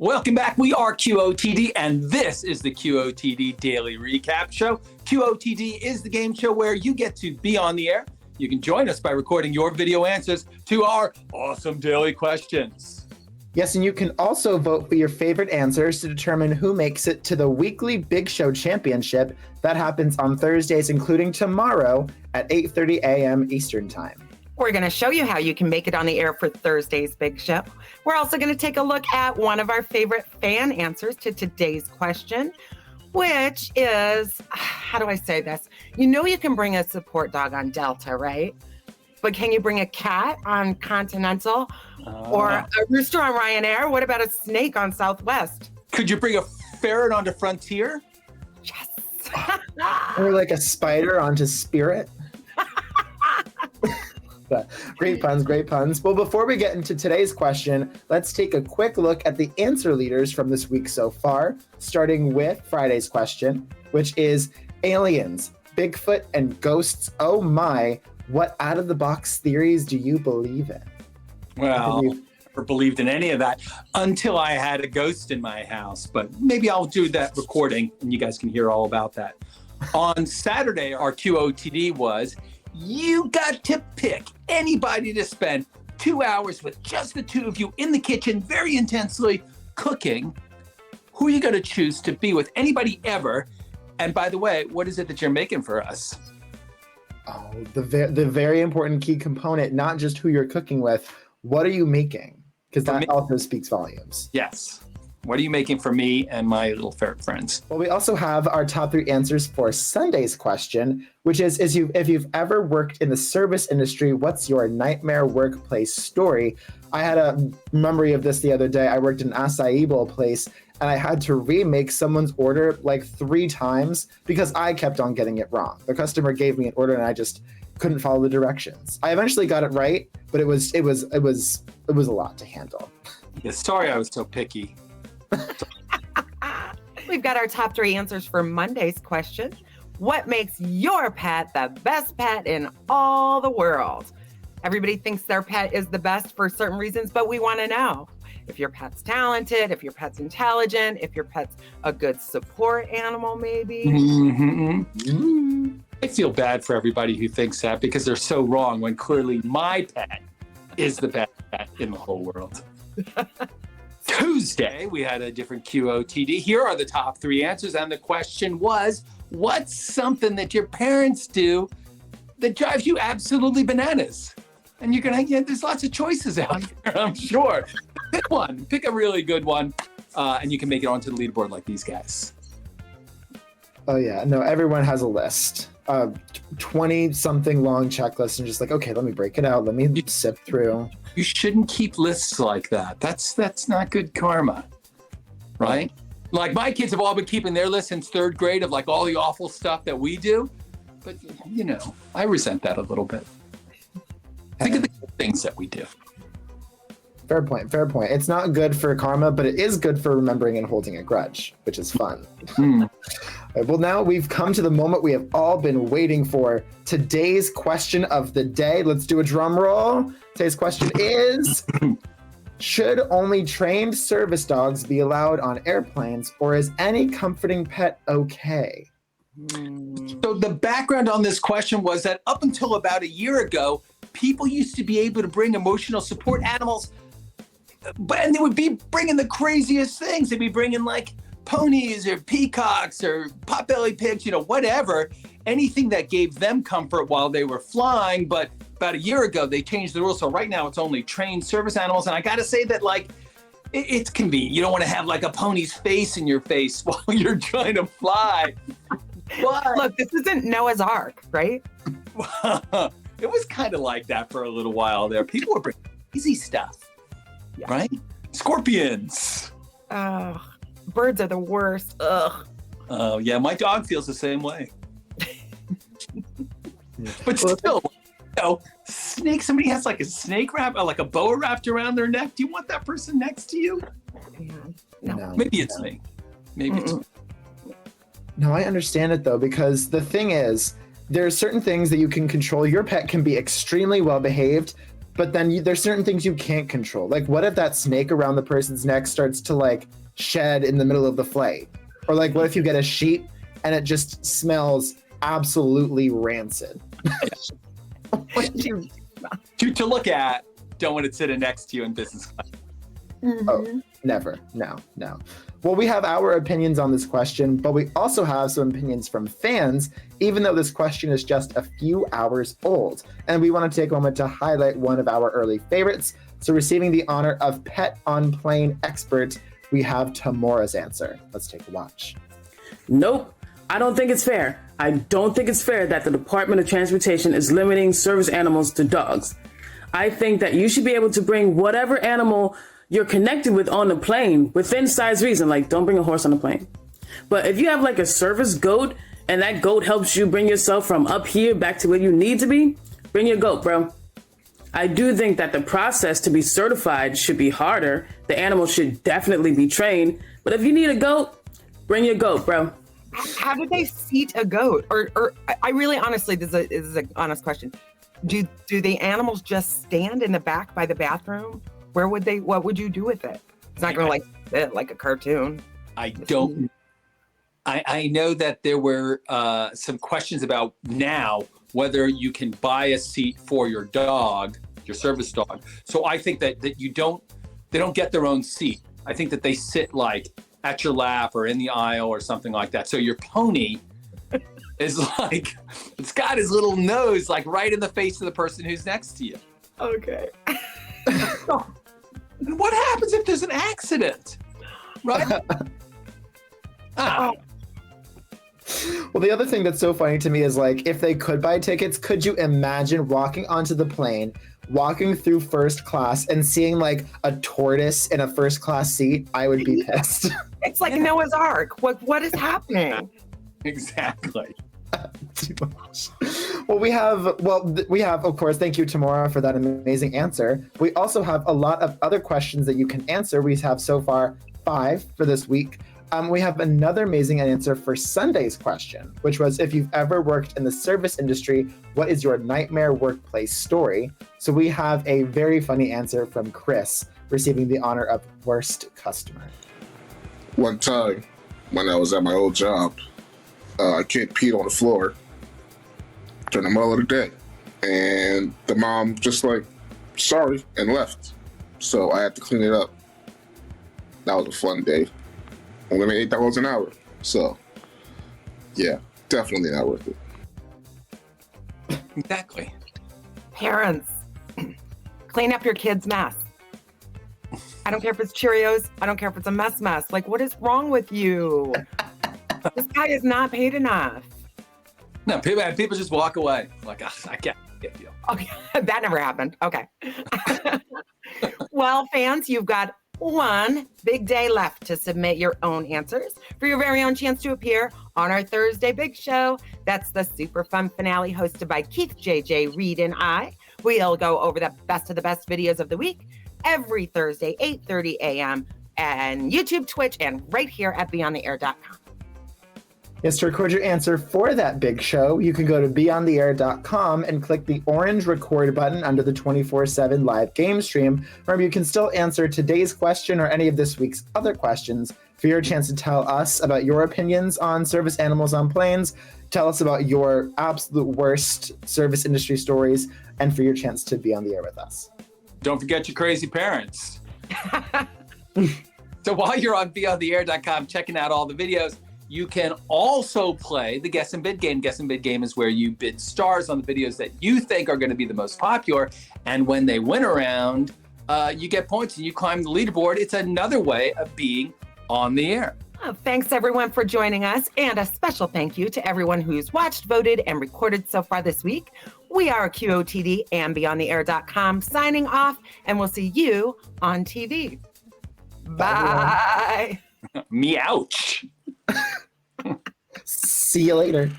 Welcome back. We are QOTD, and this is the QOTD Daily Recap Show. QOTD is the game show where you get to be on the air. You can join us by recording your video answers to our awesome daily questions. Yes, and you can also vote for your favorite answers to determine who makes it to the weekly Big Show Championship that happens on Thursdays, including tomorrow at 8:30 a.m. Eastern Time. We're going to show you how you can make it on the air for Thursday's Big Show. We're also going to take a look at one of our favorite fan answers to today's question, which is, how do I say this? You know you can bring a support dog on Delta, right? But can you bring a cat on Continental or a rooster on Ryanair? What about a snake on Southwest? Could you bring a ferret onto Frontier? Yes. Or like a spider onto Spirit? Great puns, great puns. Well, before we get into today's question, let's take a quick look at the answer leaders from this week so far, starting with Friday's question, which is aliens, Bigfoot, and ghosts. Oh my, what out-of-the-box theories do you believe in? Well, I never believed in any of that until I had a ghost in my house, but maybe I'll do that recording and you guys can hear all about that. On Saturday, our QOTD was, you got to pick anybody to spend 2 hours with, just the two of you in the kitchen, very intensely cooking. Who are you going to choose to be with? Anybody ever? And by the way, what is it that you're making for us? Oh, the very important key component, not just who you're cooking with. What are you making? Because that also speaks volumes. Yes. What are you making for me and my little ferret friends? Well, we also have our top 3 answers for Sunday's question, which is if you've ever worked in the service industry, what's your nightmare workplace story? I had a memory of this the other day. I worked in an acai bowl place, and I had to remake someone's order like 3 times because I kept on getting it wrong. The customer gave me an order, and I just couldn't follow the directions. I eventually got it right, but it was a lot to handle. Yeah, sorry I was so picky. We've got our top 3 answers for Monday's question. What makes your pet the best pet in all the world? Everybody thinks their pet is the best for certain reasons, but we want to know if your pet's talented, if your pet's intelligent, if your pet's a good support animal, maybe. I feel bad for everybody who thinks that because they're so wrong when clearly my pet is the best pet in the whole world. Tuesday, we had a different QOTD. Here are the top 3 answers. And the question was, what's something that your parents do that drives you absolutely bananas? And you're going to, there's lots of choices out there, I'm sure. Pick one, pick a really good one, and you can make it onto the leaderboard like these guys. Oh yeah, no, everyone has a list. 20-something long checklist and just like, okay, let me break it out. Let me sift through. You shouldn't keep lists like that. That's not good karma, right? Like my kids have all been keeping their lists since 3rd grade of like all the awful stuff that we do. But, I resent that a little bit. Think of the good things that we do. Fair point. It's not good for karma, but it is good for remembering and holding a grudge, which is fun. Right, well, now we've come to the moment we have all been waiting for. Today's question of the day. Let's do a drum roll. Today's question is, should only trained service dogs be allowed on airplanes, or is any comforting pet okay? So the background on this question was that up until about a year ago, people used to be able to bring emotional support animals, and they would be bringing the craziest things. They'd be bringing like ponies or peacocks or potbelly pigs, whatever, anything that gave them comfort while they were flying. But about a year ago, they changed the rules. So right now it's only trained service animals. And I got to say that it's convenient. You don't want to have like a pony's face in your face while you're trying to fly. But Look, this isn't Noah's Ark, right? it was kind of like that for a little while there. People were bringing easy stuff, right? Scorpions. Oh, birds are the worst. Ugh. Oh, yeah. My dog feels the same way. But still, snake, somebody has like a snake wrap, or like a boa wrapped around their neck. Do you want that person next to you? Yeah. No. Maybe it's me. Maybe it's me. No, I understand it though, because the thing is, there are certain things that you can control. Your pet can be extremely well behaved, but then there's certain things you can't control. Like, what if that snake around the person's neck starts to like shed in the middle of the flight? Or like, what if you get a sheet and it just smells absolutely rancid? To look at, don't want it sitting next to you in business class. Oh, never. No. Well, we have our opinions on this question, but we also have some opinions from fans, even though this question is just a few hours old. And we want to take a moment to highlight one of our early favorites. So receiving the honor of Pet on Plane Expert, we have Tamora's answer. Let's take a watch. Nope. I don't think it's fair. I don't think it's fair that the Department of Transportation is limiting service animals to dogs. I think that you should be able to bring whatever animal you're connected with on the plane within size reason. Like, don't bring a horse on the plane. But if you have like a service goat and that goat helps you bring yourself from up here back to where you need to be, bring your goat, bro. I do think that the process to be certified should be harder. The animal should definitely be trained. But if you need a goat, bring your goat, bro. How do they seat a goat? Or I really honestly, this is an honest question. Do the animals just stand in the back by the bathroom? What would you do with it? It's not going to fit like a cartoon. I don't. I know that there were some questions about now whether you can buy a seat for your dog, your service dog. So I think that they don't get their own seat. I think that they sit like at your lap or in the aisle or something like that. So your pony is like, it's got his little nose like right in the face of the person who's next to you. Okay. What happens if there's an accident? Right? Well, the other thing that's so funny to me is like, if they could buy tickets, could you imagine walking onto the plane, walking through first class and seeing like a tortoise in a first class seat? I would be pissed. It's like Noah's Ark. What is happening? Exactly. Too much. We have, of course, thank you, Tamora, for that amazing answer. We also have a lot of other questions that you can answer. We have so far 5 for this week. We have another amazing answer for Sunday's question, which was, if you've ever worked in the service industry, what is your nightmare workplace story? So we have a very funny answer from Chris, receiving the honor of worst customer. One time when I was at my old job, a kid peed on the floor during the middle of the day. And the mom just like, sorry, and left. So I had to clean it up. That was a fun day. Only made $8 an hour. So, yeah, definitely not worth it. Exactly. Parents, clean up your kid's mess. I don't care if it's Cheerios. I don't care if it's a mess. Like, what is wrong with you? This guy is not paid enough. No, people just walk away. Like, I can't get you. Okay, that never happened. Okay. Well, fans, you've got one big day left to submit your own answers for your very own chance to appear on our Thursday Big Show. That's the super fun finale hosted by Keith, JJ, Reed, and I. We'll go over the best of the best videos of the week every Thursday, 8:30 a.m. and YouTube, Twitch, and right here at beyondtheair.com. Yes, to record your answer for that big show, you can go to beyondtheair.com and click the orange record button under the 24/7 live game stream, where you can still answer today's question or any of this week's other questions for your chance to tell us about your opinions on service animals on planes, tell us about your absolute worst service industry stories, and for your chance to be on the air with us. Don't forget your crazy parents. So while you're on beyondtheair.com checking out all the videos, you can also play the Guess and Bid game. Guess and Bid game is where you bid stars on the videos that you think are going to be the most popular. And when they win a round, you get points and you climb the leaderboard. It's another way of being on the air. Oh, thanks, everyone, for joining us. And a special thank you to everyone who's watched, voted, and recorded so far this week. We are QOTD and beyondtheair.com signing off, and we'll see you on TV. Bye. Meouch. See you later.